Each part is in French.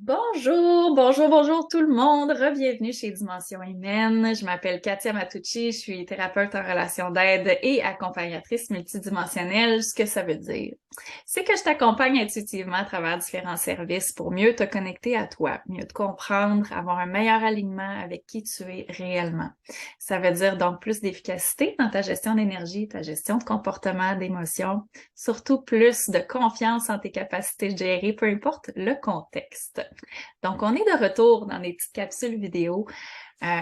Bonjour, bonjour, bonjour tout le monde. Bienvenue chez Dimension Humaine. Je m'appelle Katia Matucci, je suis thérapeute en relation d'aide et accompagnatrice multidimensionnelle. Ce que ça veut dire, c'est que je t'accompagne intuitivement à travers différents services pour mieux te connecter à toi, mieux te comprendre, avoir un meilleur alignement avec qui tu es réellement. Ça veut dire donc plus d'efficacité dans ta gestion d'énergie, ta gestion de comportement, d'émotions, surtout plus de confiance en tes capacités de gérer, peu importe le contexte. Donc, on est de retour dans des petites capsules vidéo.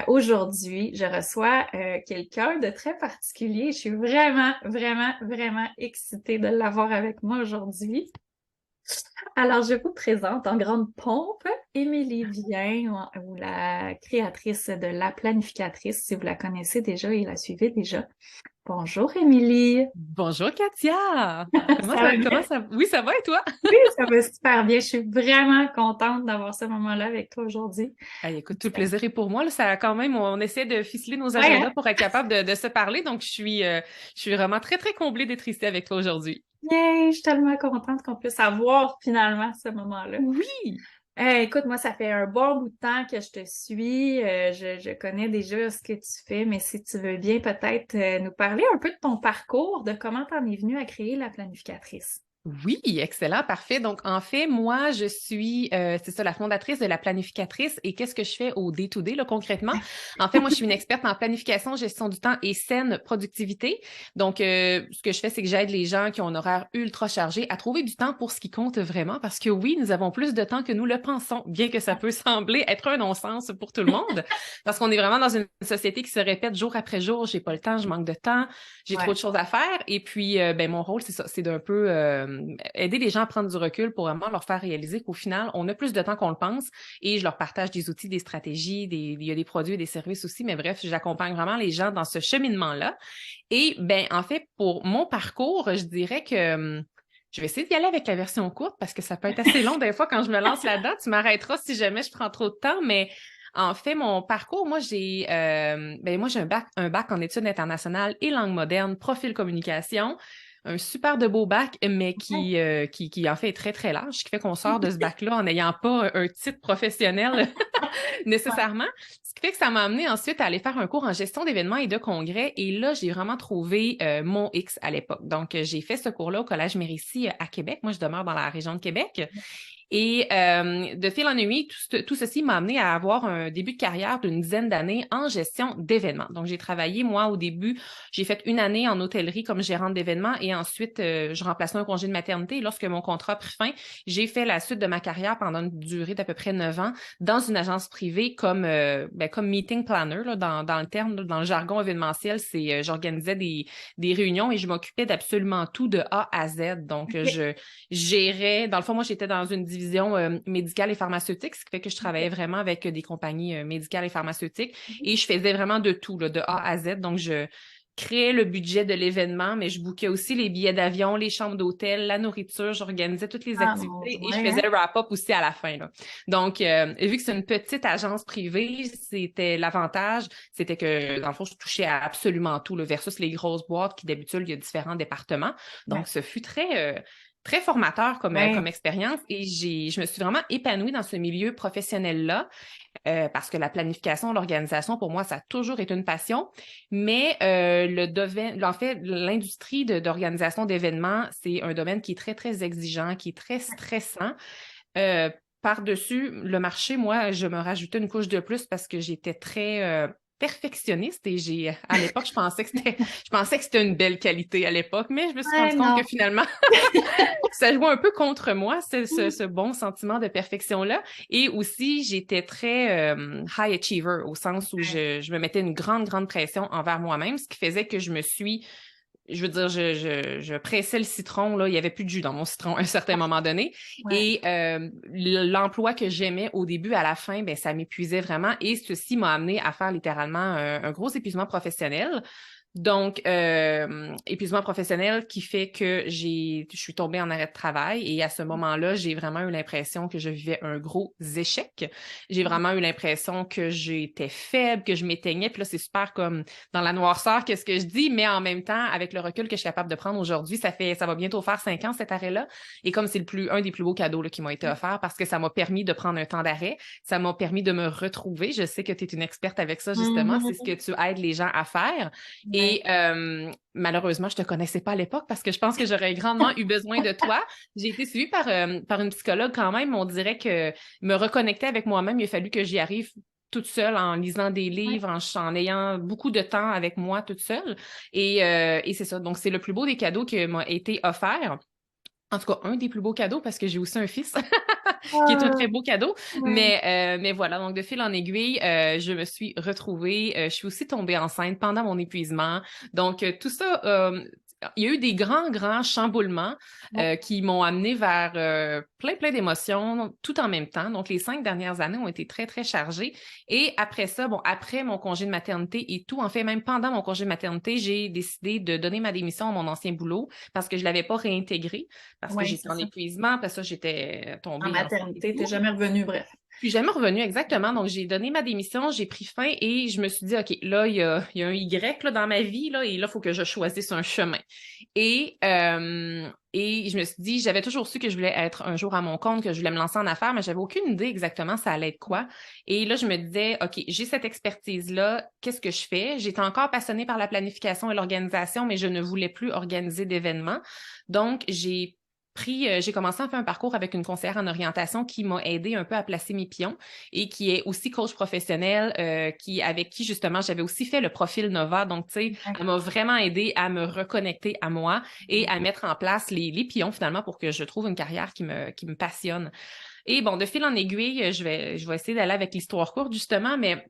Aujourd'hui, je reçois quelqu'un de très particulier. Je suis vraiment, vraiment, vraiment excitée de l'avoir avec moi aujourd'hui. Alors, je vous présente en grande pompe Émilie Vien, ou la créatrice de La Planificatrice, si vous la connaissez déjà et la suivez déjà. Bonjour, Émilie. Bonjour Katia! Ça va bien? Comment ça... Oui, ça va et toi? Oui, ça va super bien. Je suis vraiment contente d'avoir ce moment-là avec toi aujourd'hui. Hey, écoute, tout le plaisir est pour moi. Là, ça, quand même, on essaie de ficeler nos Ouais, hein? agendas pour être capable de se parler. Donc, je suis vraiment très, très comblée d'être ici avec toi aujourd'hui. Yay, je suis tellement contente qu'on puisse avoir finalement ce moment-là. Oui! Écoute, moi, ça fait un bon bout de temps que je te suis. Je connais déjà ce que tu fais, mais si tu veux bien peut-être nous parler un peu de ton parcours, de comment t'en es venue à créer la planificatrice. Oui, excellent, parfait. Donc, en fait, moi, je suis, c'est ça, la fondatrice de la planificatrice. Et qu'est-ce que je fais au day-to-day, là, concrètement? En fait, moi, je suis une experte en planification, gestion du temps et saine productivité. Donc, ce que je fais, c'est que j'aide les gens qui ont un horaire ultra chargé à trouver du temps pour ce qui compte vraiment. Parce que oui, nous avons plus de temps que nous le pensons, bien que ça peut sembler être un non-sens pour tout le monde. Parce qu'on est vraiment dans une société qui se répète jour après jour. J'ai pas le temps, je manque de temps, j'ai trop Ouais. de choses à faire. Et puis, ben, mon rôle, c'est ça, c'est d'un peu aider les gens à prendre du recul pour vraiment leur faire réaliser qu'au final, on a plus de temps qu'on le pense et je leur partage des outils, des stratégies, il y a des produits et des services aussi, mais bref, j'accompagne vraiment les gens dans ce cheminement-là. Et ben, en fait, pour mon parcours, je dirais que je vais essayer d'y aller avec la version courte parce que ça peut être assez long des fois quand je me lance là-dedans. Tu m'arrêteras si jamais je prends trop de temps, mais en fait, mon parcours, moi j'ai un bac en études internationales et langue moderne, profil communication, un super de beau bac, mais qui en fait est très très large, ce qui fait qu'on sort de ce bac-là en n'ayant pas un titre professionnel Ouais. nécessairement. Ce qui fait que ça m'a amené ensuite à aller faire un cours en gestion d'événements et de congrès. Et là, j'ai vraiment trouvé mon X à l'époque. Donc, j'ai fait ce cours-là au Collège Mérisy à Québec. Moi, je demeure dans la région de Québec. Et de fil en aiguille, tout ceci m'a amené à avoir un début de carrière d'une dizaine d'années en gestion d'événements. Donc, j'ai travaillé, moi, au début, j'ai fait une année en hôtellerie comme gérante d'événements et ensuite, je remplaçais un congé de maternité. Et lorsque mon contrat a pris fin, j'ai fait la suite de ma carrière pendant une durée d'à peu près 9 ans dans une agence privée comme meeting planner, là, dans le terme, là, dans le jargon événementiel, j'organisais des réunions et je m'occupais d'absolument tout de A à Z. Donc, OK. je gérais, dans le fond, moi, j'étais dans une division médicale et pharmaceutique, ce qui fait que je travaillais OK. vraiment avec des compagnies médicales et pharmaceutiques et je faisais vraiment de tout, là, de A à Z. Donc, je créais le budget de l'événement, mais je bookais aussi les billets d'avion, les chambres d'hôtel, la nourriture, j'organisais toutes les Ah mon Dieu, activités et je ouais, faisais hein? le wrap-up aussi à la fin, là. Donc, vu que c'est une petite agence privée, c'était l'avantage, c'était que, dans le fond, je touchais à absolument tout, là, versus les grosses boîtes qui, d'habitude, il y a différents départements. Donc, Ouais. ce fut très formateur comme Ouais. expérience et je me suis vraiment épanouie dans ce milieu professionnel-là parce que la planification, l'organisation, pour moi, ça a toujours été une passion. Mais en fait, l'industrie d'organisation d'événements, c'est un domaine qui est très, très exigeant, qui est très stressant. Euh, Par-dessus le marché, moi, je me rajoutais une couche de plus parce que j'étais très perfectionniste et à l'époque, je pensais que c'était une belle qualité à l'époque, mais je me suis Ouais, rendu compte que non. finalement, ça jouait un peu contre moi, ce bon sentiment de perfection-là. Et aussi, j'étais très high achiever au sens où Ouais. je me mettais une grande, grande pression envers moi-même, ce qui faisait que je veux dire, je pressais le citron, là, il y avait plus de jus dans mon citron à un certain moment donné. Ouais. Et l'emploi que j'aimais au début, à la fin, ben, ça m'épuisait vraiment. Et ceci m'a amené à faire littéralement un gros épuisement professionnel. Donc, épuisement professionnel qui fait que je suis tombée en arrêt de travail et à ce moment-là, j'ai vraiment eu l'impression que je vivais un gros échec. J'ai vraiment eu l'impression que j'étais faible, que je m'éteignais. Puis là, c'est super comme dans la noirceur qu'est-ce que je dis, mais en même temps, avec le recul que je suis capable de prendre aujourd'hui, ça va bientôt faire 5 ans cet arrêt-là. Et comme c'est un des plus beaux cadeaux là, qui m'ont été offerts parce que ça m'a permis de prendre un temps d'arrêt, ça m'a permis de me retrouver. Je sais que tu es une experte avec ça, justement. C'est ce que tu aides les gens à faire. Et malheureusement, je te connaissais pas à l'époque parce que je pense que j'aurais grandement eu besoin de toi. J'ai été suivie par une psychologue quand même. On dirait que me reconnecter avec moi-même, il a fallu que j'y arrive toute seule en lisant des livres, en ayant beaucoup de temps avec moi toute seule. Et c'est ça. Donc, c'est le plus beau des cadeaux qui m'a été offert. En tout cas, un des plus beaux cadeaux parce que j'ai aussi un fils qui est un très beau cadeau. Mais voilà, donc de fil en aiguille, je me suis retrouvée. Je suis aussi tombée enceinte pendant mon épuisement. Donc, tout ça, il y a eu des grands chamboulements qui m'ont amené vers plein d'émotions tout en même temps. Donc, les 5 dernières années ont été très chargées. Et après ça, bon, après mon congé de maternité et tout, en fait, même pendant mon congé de maternité, j'ai décidé de donner ma démission à mon ancien boulot parce que je l'avais pas réintégré, parce que j'étais en épuisement. Après ça, j'étais En tombée enceinte et maternité, t'es tout. jamais revenue, bref. Puis jamais revenue, exactement. Donc, j'ai donné ma démission, j'ai pris fin et je me suis dit, OK, là, il y a un Y là, dans ma vie, là, et là, il faut que je choisisse un chemin. Et je me suis dit, j'avais toujours su que je voulais être un jour à mon compte, que je voulais me lancer en affaires, mais j'avais aucune idée exactement ça allait être quoi. Et là, je me disais, OK, j'ai cette expertise-là, qu'est-ce que je fais? J'étais encore passionnée par la planification et l'organisation, mais je ne voulais plus organiser d'événements. Donc, j'ai commencé à faire un parcours avec une conseillère en orientation qui m'a aidé un peu à placer mes pions et qui est aussi coach professionnel, avec qui justement j'avais aussi fait le profil Nova. Donc, tu sais, elle m'a vraiment aidé à me reconnecter à moi et à mettre en place les pions finalement pour que je trouve une carrière qui me passionne. Et bon, de fil en aiguille, je vais essayer d'aller avec l'histoire courte justement, mais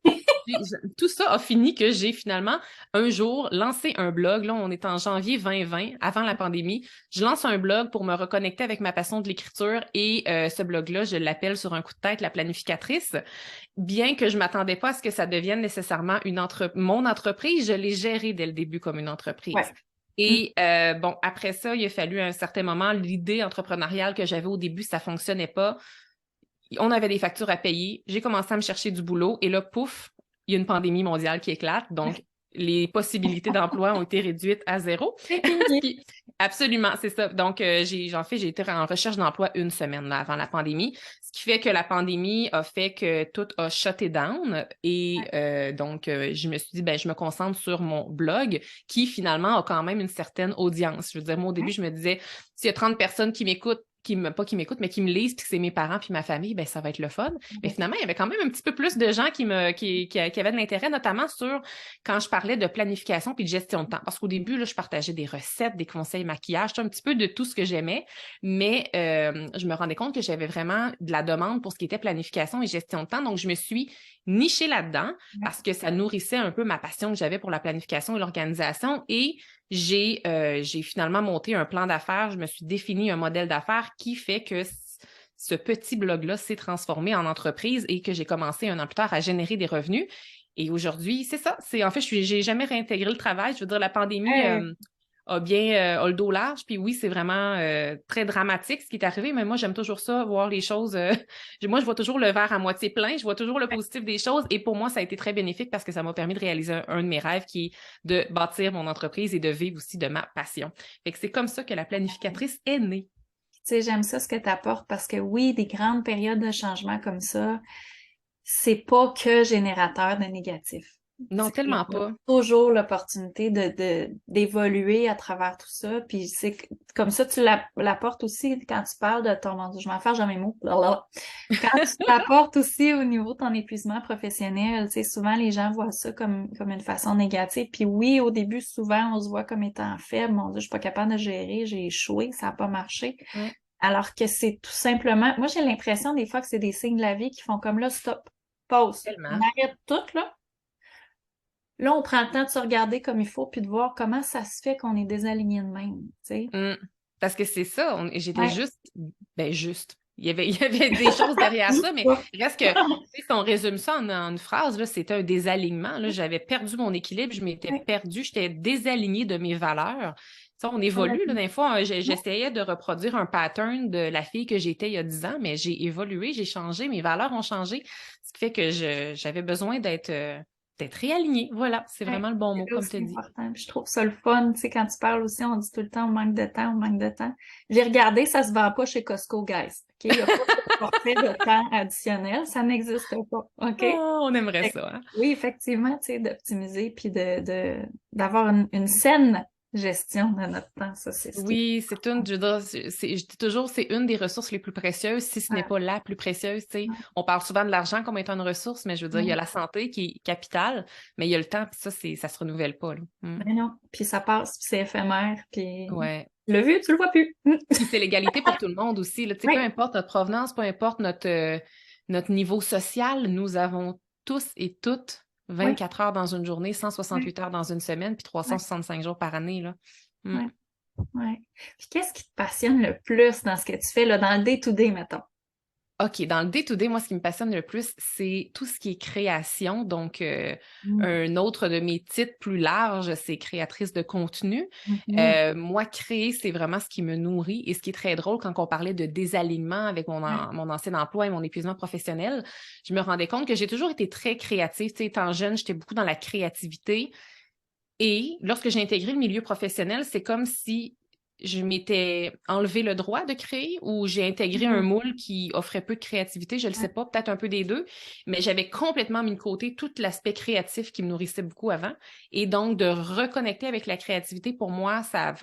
tout ça a fini que j'ai finalement un jour lancé un blog. Là, on est en janvier 2020, avant la pandémie. Je lance un blog pour me reconnecter avec ma passion de l'écriture et ce blog-là, je l'appelle sur un coup de tête la planificatrice. Bien que je m'attendais pas à ce que ça devienne nécessairement mon entreprise, je l'ai gérée dès le début comme une entreprise. Et bon, après ça, il a fallu à un certain moment, l'idée entrepreneuriale que j'avais au début, ça fonctionnait pas. On avait des factures à payer. J'ai commencé à me chercher du boulot et là, pouf, il y a une pandémie mondiale qui éclate. Donc, les possibilités d'emploi ont été réduites à zéro. Absolument, c'est ça. Donc, j'ai été en recherche d'emploi une semaine là, avant la pandémie, ce qui fait que la pandémie a fait que tout a shutté down. Et donc, je me suis dit, ben, je me concentre sur mon blog qui finalement a quand même une certaine audience. Je veux dire, moi, au début, je me disais, s'il y a 30 personnes qui m'écoutent, pas qui m'écoutent, mais qui me lisent, puis que c'est mes parents puis ma famille, ben ça va être le fun. Mais finalement, il y avait quand même un petit peu plus de gens qui avaient de l'intérêt, notamment sur quand je parlais de planification puis de gestion de temps. Parce qu'au début, là, je partageais des recettes, des conseils maquillage, un petit peu de tout ce que j'aimais, mais je me rendais compte que j'avais vraiment de la demande pour ce qui était planification et gestion de temps. Donc, je me suis nichée là-dedans parce que ça nourrissait un peu ma passion que j'avais pour la planification et l'organisation. Et j'ai finalement monté un plan d'affaires, je me suis défini un modèle d'affaires qui fait que ce petit blog-là s'est transformé en entreprise et que j'ai commencé un an plus tard à générer des revenus. Et aujourd'hui, c'est ça. En fait, j'ai jamais réintégré le travail. Je veux dire, la pandémie a le dos large. Puis oui, c'est vraiment très dramatique ce qui est arrivé, mais moi, j'aime toujours ça, voir les choses. Moi, je vois toujours le verre à moitié plein. Je vois toujours le positif des choses. Et pour moi, ça a été très bénéfique parce que ça m'a permis de réaliser un de mes rêves qui est de bâtir mon entreprise et de vivre aussi de ma passion. Fait que c'est comme ça que la planificatrice est née. Tu sais, j'aime ça ce que tu apportes parce que oui, des grandes périodes de changement comme ça, c'est pas que générateur de négatif. Non, tellement pas. Toujours l'opportunité d'évoluer à travers tout ça. Puis c'est comme ça, tu l'apportes aussi quand tu parles de ton... Mon Dieu, je m'en fais jamais mots. Quand tu l'apportes aussi au niveau de ton épuisement professionnel, tu sais, souvent les gens voient ça comme une façon négative. Puis oui, au début, souvent, on se voit comme étant faible. Mon Dieu, je suis pas capable de gérer, j'ai échoué, ça n'a pas marché. Alors que c'est tout simplement... Moi, j'ai l'impression des fois que c'est des signes de la vie qui font comme là, stop, pause. Tellement. On arrête tout, là. Là, on prend le temps de se regarder comme il faut puis de voir comment ça se fait qu'on est désaligné de même, tu sais. Parce que c'est ça, j'étais juste il y avait des choses derrière ça, mais reste que, si on résume ça en une phrase, là, c'était un désalignement. Là, j'avais perdu mon équilibre, je m'étais Ouais. perdue, j'étais désalignée de mes valeurs. Ça, on évolue, là, des fois, j'essayais de reproduire un pattern de la fille que j'étais il y a 10 ans, mais j'ai évolué, j'ai changé, mes valeurs ont changé, ce qui fait que j'avais besoin d'être réalignée. Voilà, c'est Ouais, vraiment le bon c'est mot, là comme tu aussi as dit. important. Puis je trouve ça le fun, tu sais, quand tu parles aussi, on dit tout le temps, on manque de temps, on manque de temps. J'ai regardé, ça se vend pas chez Costco, guys. OK? Il n'y a pas de forfait de temps additionnel, ça n'existe pas. OK? Oh, on aimerait Fait que, ça, hein? oui, effectivement, tu sais, d'optimiser puis d'avoir une saine gestion de notre temps, ça, c'est ce qui est Oui, c'est une, je veux dire, je dis toujours, c'est une des ressources les plus précieuses, si ce n'est important. pas la plus précieuse, tu sais. Ouais, On parle souvent de l'argent comme étant une ressource, mais je veux dire, il y a ouais. la santé qui est capitale, mais il y a le temps, puis ça se renouvelle pas, là. Mais non, puis ça passe, puis c'est éphémère, puis Ouais. tu l'as vu, tu le vois plus. Puis c'est l'égalité pour tout le monde aussi, là. Tu sais, peu Oui, importe notre provenance, peu importe notre niveau social, nous avons tous et toutes oui, 24 heures dans une journée, oui, 168 heures dans une semaine, puis oui, 365 jours par année, là. Mm. oui. Ouais. Puis qu'est-ce qui te passionne le plus dans ce que tu fais là, dans le day-to-day, mettons? OK, dans le day-to-day, moi, ce qui me passionne le plus, c'est tout ce qui est création. Donc, Mm. un autre de mes titres plus larges, c'est créatrice de contenu. Mhm. Moi, créer, c'est vraiment ce qui me nourrit. Et ce qui est très drôle, quand on parlait de désalignement avec Ouais. mon ancien emploi et mon épuisement professionnel, je me rendais compte que j'ai toujours été très créative. Tu sais, étant jeune, j'étais beaucoup dans la créativité. Et lorsque j'ai intégré le milieu professionnel, c'est comme si je m'étais enlevé le droit de créer ou j'ai intégré un Mhm. moule qui offrait peu de créativité, je ne le sais Ouais. pas, peut-être un peu des deux, mais j'avais complètement mis de côté tout l'aspect créatif qui me nourrissait beaucoup avant. Et donc, de reconnecter avec la créativité, pour moi, ça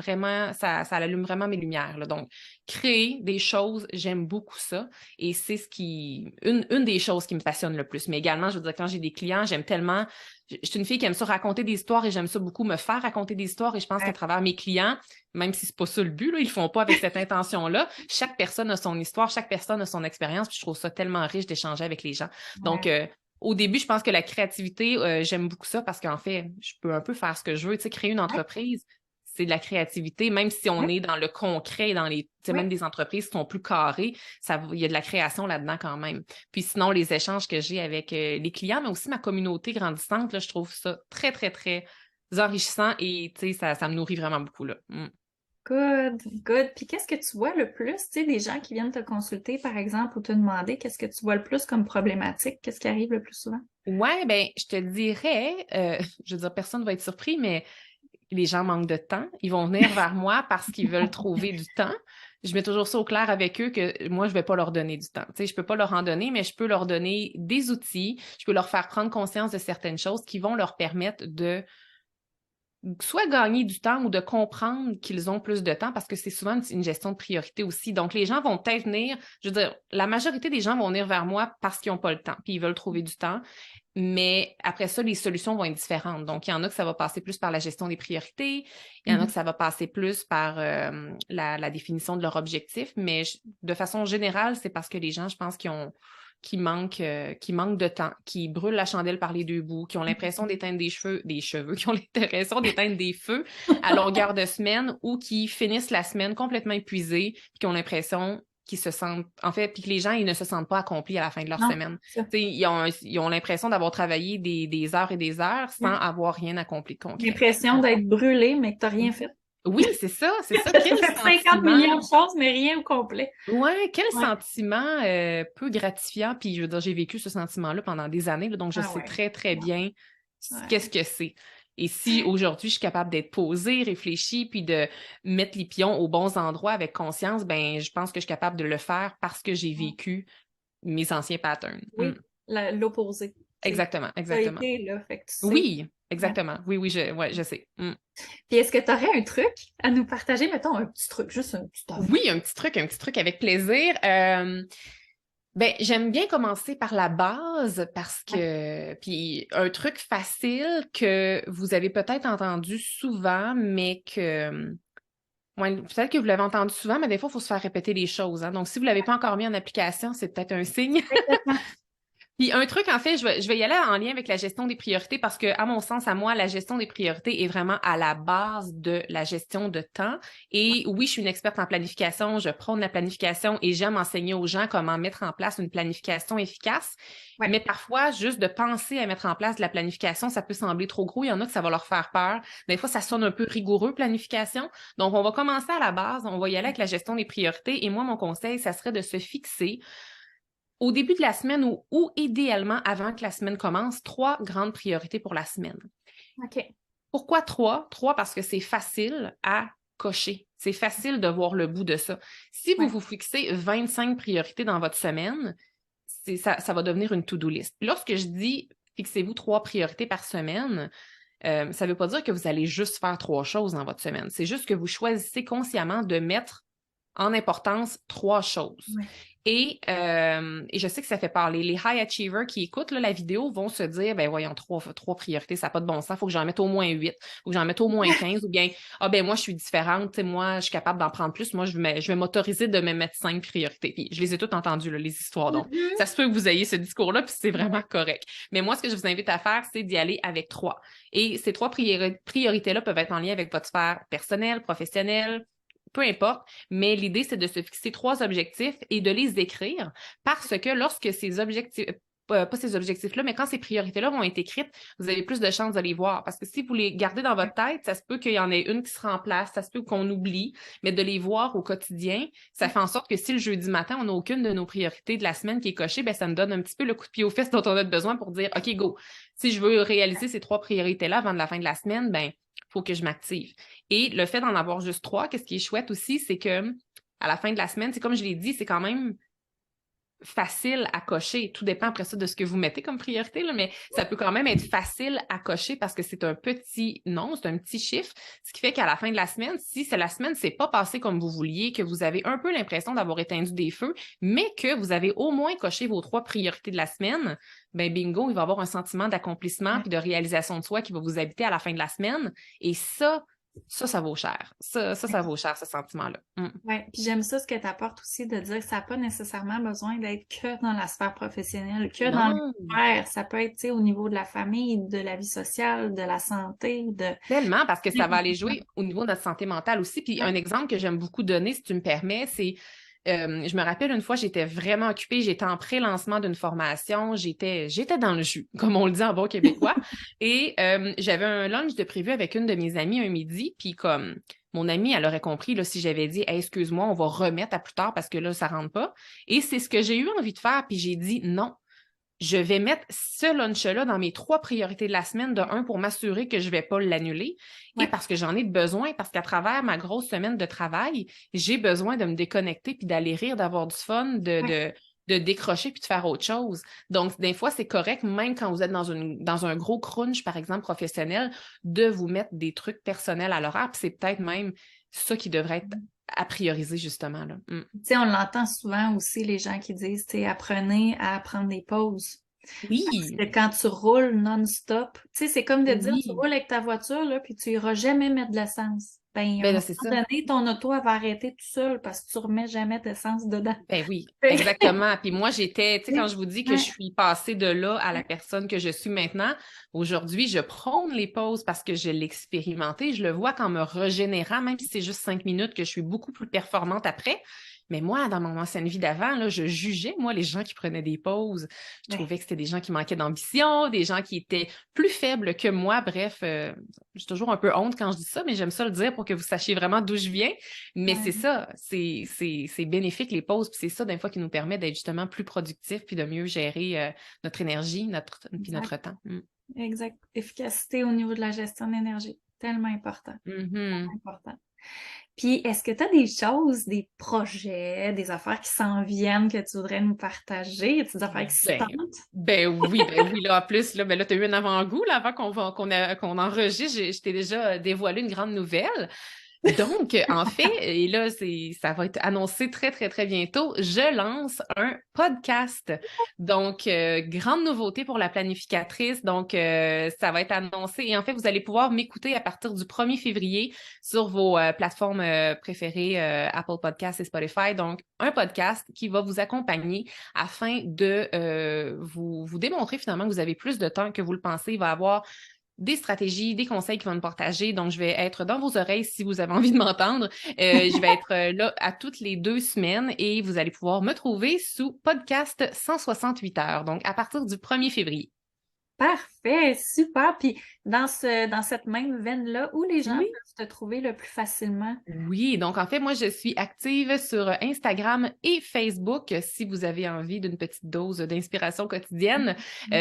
allume vraiment mes lumières, là. Donc, créer des choses, j'aime beaucoup ça. Et c'est une des choses qui me passionne le plus. Mais également, je veux dire, quand j'ai des clients, j'aime tellement je suis une fille qui aime ça raconter des histoires et j'aime ça beaucoup me faire raconter des histoires et je pense qu'à Ouais. travers mes clients, même si c'est pas ça le but, là, ils le font pas avec cette intention-là, chaque personne a son histoire, chaque personne a son expérience, puis je trouve ça tellement riche d'échanger avec les gens. Donc, Ouais. au début, je pense que la créativité, j'aime beaucoup ça parce qu'en fait, je peux un peu faire ce que je veux, tu sais, créer une entreprise, c'est de la créativité, même si on Ouais. est dans le concret, dans les, tu sais, Ouais. même des entreprises qui sont plus carrées, il y a de la création là-dedans quand même. Puis sinon, les échanges que j'ai avec les clients, mais aussi ma communauté grandissante, là, je trouve ça très, très, très enrichissant et tu sais, ça me nourrit vraiment beaucoup, là. Mm. Good, good. Puis qu'est-ce que tu vois le plus, tu sais, des gens qui viennent te consulter, par exemple, ou te demander qu'est-ce que tu vois le plus comme problématique? Qu'est-ce qui arrive le plus souvent? Ouais, ben, je te dirais, je veux dire, personne ne va être surpris, mais les gens manquent de temps. Ils vont venir vers moi parce qu'ils veulent trouver du temps. Je mets toujours ça au clair avec eux que moi, je ne vais pas leur donner du temps. Tu sais, je ne peux pas leur en donner, mais je peux leur donner des outils. Je peux leur faire prendre conscience de certaines choses qui vont leur permettre de soit gagner du temps ou de comprendre qu'ils ont plus de temps parce que c'est souvent une gestion de priorité aussi. Donc, les gens vont peut-être venir, je veux dire, la majorité des gens vont venir vers moi parce qu'ils n'ont pas le temps, puis ils veulent trouver du temps. Mais après ça, les solutions vont être différentes. Donc, il y en a que ça va passer plus par la gestion des priorités, il y en a Mhm. que ça va passer plus par la définition de leur objectif, mais de façon générale, c'est parce que les gens, je pense, qui manquent de temps, qui brûlent la chandelle par les deux bouts, qui ont l'impression d'éteindre des cheveux, qui ont l'impression d'éteindre des feux à longueur de semaine ou qui finissent la semaine complètement épuisés, puis qui ont l'impression qu'ils se sentent, en fait, puis que les gens, ils ne se sentent pas accomplis à la fin de leur Non, semaine. c'est ça. Tu sais, ils ont l'impression d'avoir travaillé des heures et des heures sans Ouais. avoir rien accompli de concret. L'impression d'être brûlé, mais que tu n'as rien fait. Oui, c'est ça, c'est ça. Tu Quel fait 50 sentiment! millions de choses, mais rien au complet. Ouais, quel Ouais. sentiment peu gratifiant. Puis je veux dire, j'ai vécu ce sentiment-là pendant des années, là, donc je Ah sais ouais. très, très bien Ouais. qu'est-ce que c'est. Et si aujourd'hui je suis capable d'être posée, réfléchie, puis de mettre les pions aux bons endroits avec conscience, ben je pense que je suis capable de le faire parce que j'ai Ouais. vécu mes anciens patterns. Mm. Oui, l'opposé. C'est Exactement, ça a exactement. été là, fait que tu sais. Oui, Ouais. exactement. Oui, oui, je sais. Mm. Puis est-ce que tu aurais un truc à nous partager? Mettons un petit truc, juste un petit affaire. Oui, un petit truc avec plaisir. Ben, j'aime bien commencer par la base parce Ouais. que, puis un truc facile que vous avez peut-être entendu souvent, mais que, ouais, peut-être que vous l'avez entendu souvent, mais des fois, il faut se faire répéter les choses, hein. Donc, si vous ne l'avez pas encore mis en application, c'est peut-être un signe. Complètement. Puis un truc, en fait, je vais y aller en lien avec la gestion des priorités parce que, à mon sens, à moi, la gestion des priorités est vraiment à la base de la gestion de temps. Et oui, je suis une experte en planification, je prône la planification et j'aime enseigner aux gens comment mettre en place une planification efficace. Ouais. Mais parfois, juste de penser à mettre en place de la planification, ça peut sembler trop gros. Il y en a que ça va leur faire peur. Des fois, ça sonne un peu rigoureux, planification. Donc, on va commencer à la base, on va y aller avec la gestion des priorités. Et moi, mon conseil, ça serait de se fixer au début de la semaine ou idéalement avant que la semaine commence, 3 grandes priorités pour la semaine. OK. Pourquoi 3? 3 parce que c'est facile à cocher. C'est facile de voir le bout de ça. Si vous Ouais. vous fixez 25 priorités dans votre semaine, ça va devenir une to-do list. Lorsque je dis fixez-vous 3 priorités par semaine, ça ne veut pas dire que vous allez juste faire 3 choses dans votre semaine. C'est juste que vous choisissez consciemment de mettre en importance 3 choses. Ouais. Et je sais que ça fait parler. Les high achievers qui écoutent là, la vidéo vont se dire, ben voyons, 3 priorités, ça n'a pas de bon sens, il faut que j'en mette au moins 8, il faut que j'en mette au moins 15, ou bien, moi, je suis différente, moi, je suis capable d'en prendre plus, moi, je vais m'autoriser de me mettre 5 priorités. Puis je les ai toutes entendues, là, les histoires. Donc, ça se peut que vous ayez ce discours-là, puis c'est vraiment correct. Mais moi, ce que je vous invite à faire, c'est d'y aller avec 3. Et ces 3 priorités-là peuvent être en lien avec votre sphère personnelle, professionnelle, peu importe, mais l'idée, c'est de se fixer 3 objectifs et de les écrire parce que lorsque ces objectifs, pas ces objectifs-là, mais quand ces priorités-là vont être écrites, vous avez plus de chances de les voir. Parce que si vous les gardez dans votre tête, ça se peut qu'il y en ait une qui se remplace, ça se peut qu'on oublie, mais de les voir au quotidien, ça fait en sorte que si le jeudi matin, on n'a aucune de nos priorités de la semaine qui est cochée, ben ça me donne un petit peu le coup de pied aux fesses dont on a besoin pour dire, OK, go, si je veux réaliser ces 3 priorités-là avant de la fin de la semaine, ben faut que je m'active. Et le fait d'en avoir juste 3, qu'est-ce qui est chouette aussi, c'est que à la fin de la semaine, c'est comme je l'ai dit, c'est quand même facile à cocher. Tout dépend après ça de ce que vous mettez comme priorité, là, mais ça peut quand même être facile à cocher parce que c'est un petit nom, c'est un petit chiffre, ce qui fait qu'à la fin de la semaine, si c'est la semaine, c'est pas passé comme vous vouliez, que vous avez un peu l'impression d'avoir éteint des feux, mais que vous avez au moins coché vos 3 priorités de la semaine, ben bingo, il va y avoir un sentiment d'accomplissement puis de réalisation de soi qui va vous habiter à la fin de la semaine. Et ça vaut cher. Ça vaut cher, ce sentiment-là. Oui, puis j'aime ça ce que tu apportes aussi de dire que ça n'a pas nécessairement besoin d'être que dans la sphère professionnelle, que dans le Non! sphère. Ça peut être, tu sais, au niveau de la famille, de la vie sociale, de la santé, de... Tellement, parce que ça va aller jouer au niveau de notre santé mentale aussi. Puis un exemple que j'aime beaucoup donner, si tu me permets, c'est, je me rappelle une fois, j'étais vraiment occupée, j'étais en pré-lancement d'une formation, j'étais dans le jus, comme on le dit en bon québécois, et j'avais un lunch de prévu avec une de mes amies un midi, puis comme mon amie, elle aurait compris là, si j'avais dit hey, excuse-moi, on va remettre à plus tard parce que là, ça rentre pas. Et c'est ce que j'ai eu envie de faire, puis j'ai dit non. Je vais mettre ce lunch-là dans mes 3 priorités de la semaine, de un, pour m'assurer que je ne vais pas l'annuler, et Ouais. parce que j'en ai besoin, parce qu'à travers ma grosse semaine de travail, j'ai besoin de me déconnecter, puis d'aller rire, d'avoir du fun, de décrocher, puis de faire autre chose. Donc, des fois, c'est correct, même quand vous êtes dans un gros crunch, par exemple, professionnel, de vous mettre des trucs personnels à l'horaire, puis c'est peut-être même ça qui devrait être à prioriser, justement, là. Tu sais, on l'entend souvent aussi, les gens qui disent, tu sais, apprenez à prendre des pauses. Parce Oui, que quand tu roules non-stop, tu sais, c'est comme de dire, tu oui. roules avec ta voiture, là, puis tu iras jamais mettre de l'essence. Ben, à un Ben là, moment c'est ça. donné, ton auto, elle va arrêter tout seul parce que tu remets jamais d'essence dedans. Ben oui, exactement. Puis moi, j'étais, tu sais, quand je vous dis que je Ouais, suis passée de là à la personne que je suis maintenant, aujourd'hui, je prône les pauses parce que je l'ai expérimenté. Je le vois qu'en me régénérant, même si c'est juste 5 minutes, que je suis beaucoup plus performante après. Mais moi, dans mon ancienne vie d'avant, là, je jugeais, moi, les gens qui prenaient des pauses. Je ouais. trouvais que c'était des gens qui manquaient d'ambition, des gens qui étaient plus faibles que moi. Bref, j'ai toujours un peu honte quand je dis ça, mais j'aime ça le dire pour que vous sachiez vraiment d'où je viens. Mais c'est Ouais. ça, c'est bénéfique les pauses, puis c'est ça, des fois, qui nous permet d'être justement plus productifs, puis de mieux gérer notre énergie, puis Exact. notre temps. Exact. Efficacité au niveau de la gestion d'énergie. Tellement important. Mhm. Important. Puis, est-ce que tu as des choses, des projets, des affaires qui s'en viennent que tu voudrais nous partager? Des affaires Ben, excitantes? ben oui, là, en plus, là, ben là, tu as eu un avant-goût, là, avant qu'on enregistre, je t'ai déjà dévoilé une grande nouvelle. Donc, en fait, et là, ça va être annoncé très, très, très bientôt, je lance un podcast. Donc, grande nouveauté pour la planificatrice. Donc, ça va être annoncé. Et en fait, vous allez pouvoir m'écouter à partir du 1er février sur vos plateformes préférées, Apple Podcasts et Spotify. Donc, un podcast qui va vous accompagner afin de vous démontrer finalement que vous avez plus de temps que vous le pensez. Il va avoir des stratégies, des conseils qui vont me partager. Donc, je vais être dans vos oreilles si vous avez envie de m'entendre. Je vais être là à toutes les 2 semaines et vous allez pouvoir me trouver sous podcast 168 heures. Donc, à partir du 1er février. Parfait, super. Puis dans cette même veine-là, où les gens Oui. peuvent te trouver le plus facilement? Oui, donc en fait, moi, je suis active sur Instagram et Facebook si vous avez envie d'une petite dose d'inspiration quotidienne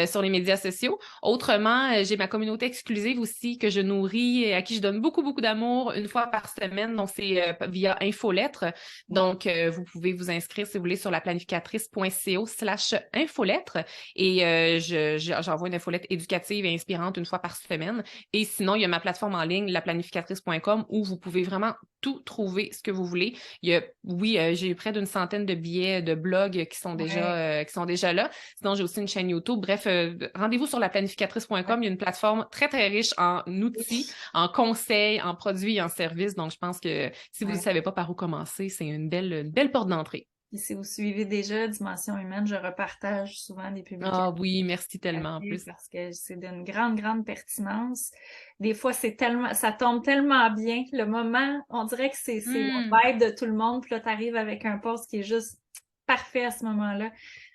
sur les médias sociaux. Autrement, j'ai ma communauté exclusive aussi que je nourris et à qui je donne beaucoup, beaucoup d'amour une fois par semaine. Donc, c'est via Infolettre. Donc, vous pouvez vous inscrire si vous voulez sur laplanificatrice.co/infolettre et j'envoie une infolette éducative et inspirante une fois par semaine. Et sinon, il y a ma plateforme en ligne, laplanificatrice.com, où vous pouvez vraiment tout trouver ce que vous voulez. J'ai eu près d'une centaine de billets de blogs qui sont déjà là. Sinon, j'ai aussi une chaîne YouTube. Bref, rendez-vous sur laplanificatrice.com. Il y a une plateforme très, très riche en outils, en conseils, en produits et en services. Donc, je pense que si vous ne savez pas par où commencer, c'est une belle porte d'entrée. Et si vous suivez déjà Dimension humaine, je repartage souvent des publications. Ah oui, merci tellement en plus. Parce que c'est d'une grande, grande pertinence. Des fois, ça tombe tellement bien. Le moment, on dirait que c'est la vibe de tout le monde. Puis là, t'arrives avec un post qui est juste parfait à ce moment-là.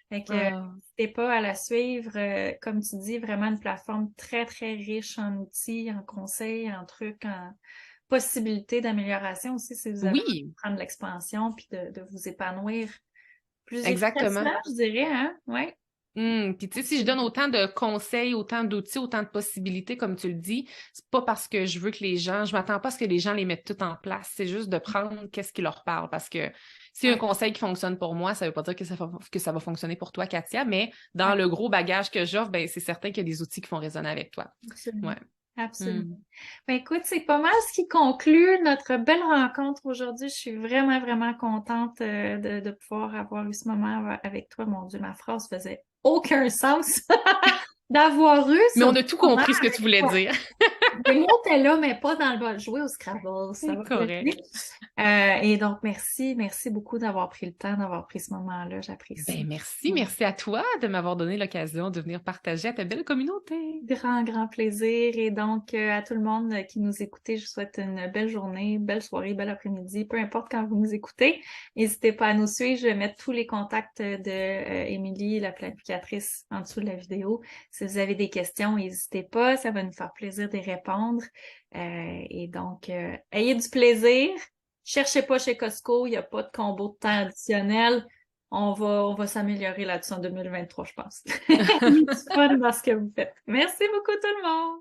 Fait que n'hésitez pas à la suivre. Comme tu dis, vraiment une plateforme très, très riche en outils, en conseils, en trucs, en possibilités d'amélioration aussi si vous avez envie de prendre l'expansion puis de vous épanouir plus efficacement, je dirais, hein? Ouais. Puis tu sais, si je donne autant de conseils, autant d'outils, autant de possibilités, comme tu le dis, c'est pas parce que je veux que je m'attends pas à ce que les gens les mettent tout en place. C'est juste de prendre qu'est-ce qui leur parle. Parce que si un conseil qui fonctionne pour moi, ça veut pas dire que ça va fonctionner pour toi, Katia, mais dans le gros bagage que j'offre, ben c'est certain qu'il y a des outils qui font résonner avec toi. Absolument. Ouais. Absolument. Ben écoute, c'est pas mal ce qui conclut notre belle rencontre aujourd'hui. Je suis vraiment, vraiment contente de pouvoir avoir eu ce moment avec toi. Mon Dieu, ma phrase faisait aucun sens d'avoir eu. Mais on a tout compris ce que tu voulais dire. Les mots étaient là, mais pas dans le bol. Jouer au Scrabble, ça va correct. Et donc, merci beaucoup d'avoir pris le temps, d'avoir pris ce moment-là. J'apprécie. Ben merci à toi de m'avoir donné l'occasion de venir partager à ta belle communauté. Grand, grand plaisir. Et donc, à tout le monde qui nous écoutez, je vous souhaite une belle journée, belle soirée, bel après-midi, peu importe quand vous nous écoutez. N'hésitez pas à nous suivre. Je vais mettre tous les contacts de Émilie, la planificatrice, en dessous de la vidéo. Si vous avez des questions, n'hésitez pas. Ça va nous faire plaisir d'y répondre. Et donc, ayez du plaisir. Cherchez pas chez Costco. Il n'y a pas de combo de temps additionnel. On va s'améliorer là-dessus en 2023, je pense. Du fun dans ce que vous faites. Merci beaucoup tout le monde!